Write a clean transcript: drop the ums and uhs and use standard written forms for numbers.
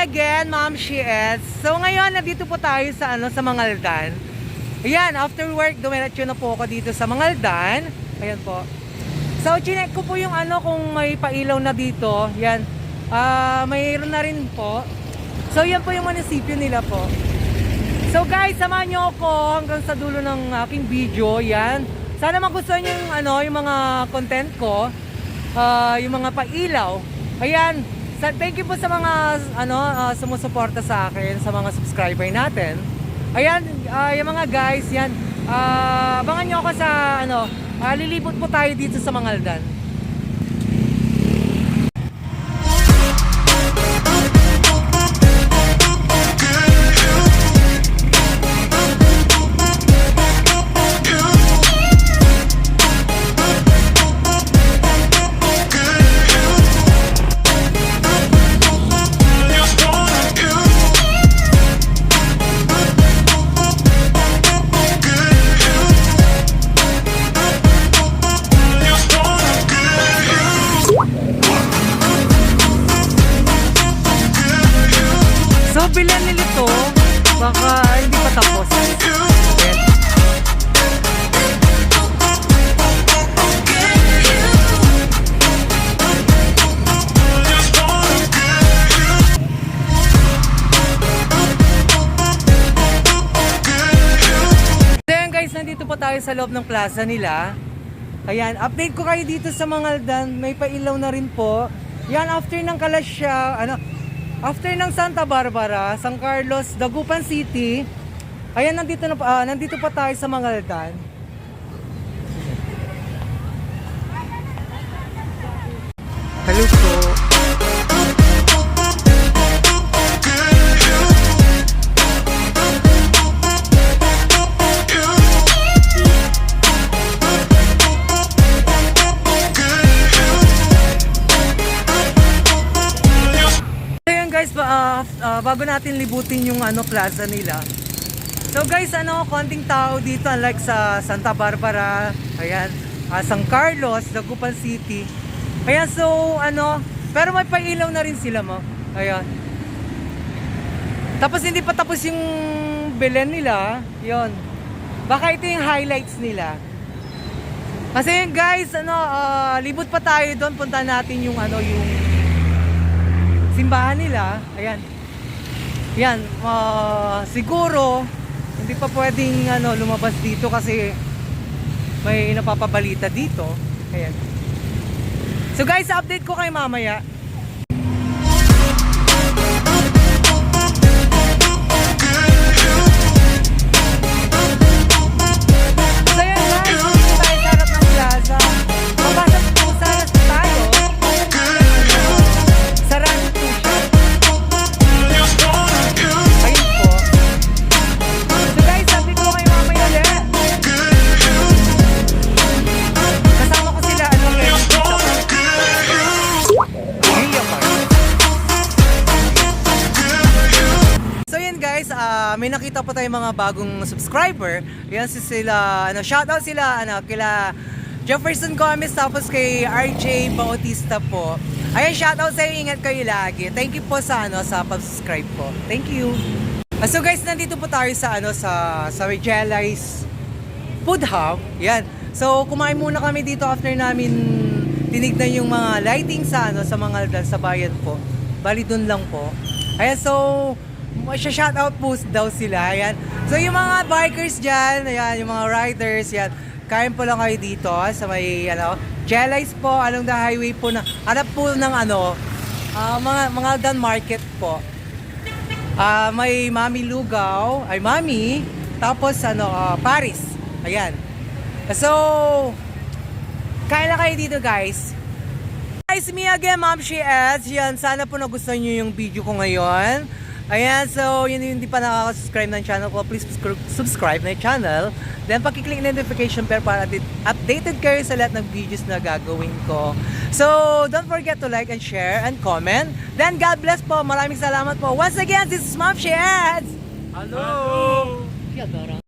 again, Ma'am Shiez. So ngayon, nandito po tayo sa sa Mangaldan. Ayan, after work, dumiretso na po ako dito sa Mangaldan. Ayan po. So, chinek ko po yung kung may pailaw na dito. Yan. Mayroon na rin po. So, yan po yung munisipyo nila po. So, guys, samahan nyo ako hanggang sa dulo ng aking video. Yan. Sana magustuhan nyo yung mga content ko. Yung mga pailaw. Ayan. Thank you po sa mga sumusuporta sa akin, sa mga subscriber natin. Ayan, yung mga guys, yan. Abangan nyo ako sa lilibot po tayo dito sa Mangaldan. So, bilan nila to, baka hindi pa tapos. Okay. Then guys, nandito po tayo sa loob ng plaza nila. Ayan, update ko kayo dito sa Mangaldan. May pailaw na rin po. Yan, after ng Kalasya, after ng Santa Barbara, San Carlos, Dagupan City. Ayan, nandito pa tayo sa Mangaldan. Hello po. Bago natin libutin yung plaza nila. So guys, konting tao dito unlike sa Santa Barbara, ayan, San Carlos, Dagupan City. Ayan, so pero may pailaw na rin sila mo. Ayan. Tapos hindi pa tapos yung Belen nila, 'yon. Baka ito yung highlights nila. Kasi guys, libot pa tayo doon, punta natin yung yung simbahan nila. Ayan. Yan, siguro hindi pa pwedeng lumabas dito kasi may napapabalita dito. Ayan. So guys, update ko kayo mamaya. So yan guys, dito tayo sa harap ng plaza. Mabasag po sana tayo. Sarado po siya. May nakita pa tayong mga bagong subscriber. Yan sila, shoutout sila kila Jefferson Gomez, tapos kay RJ Bautista po. Ayan, shoutout sa inyo, ingat kayo lagi. Thank you po sa pag-subscribe po. Thank you. So guys, nandito po tayo sa sa Regelais Food Hub. Yan. So kumain muna kami dito after namin tinignan yung mga lighting sa sa Mangaldan, sa bayan po. Bali dun lang po. Ayan, so shoutout po daw sila. Ayan. So yung mga bikers dyan, ayan, yung mga riders, yan, kain po lang kayo dito sa may Regelais po, along the highway po, na hanap po ng Mangaldan Market po. May Mami Lugaw, ay Mami, tapos Paris. Ayan. So kain lang kayo dito guys. Guys, me again, Ma'am Shiez. Yan, sana po nagustuhan nyo yung video ko ngayon. Ayan, so yun yung hindi pa nakaka-subscribe ng channel ko, please subscribe na yung channel. Then pakiclick notification bell para updated kayo sa lahat ng videos na gagawin ko. So don't forget to like and share and comment. Then God bless po. Maraming salamat po. Once again, this is Ma'am Shiez. Hello! Hello!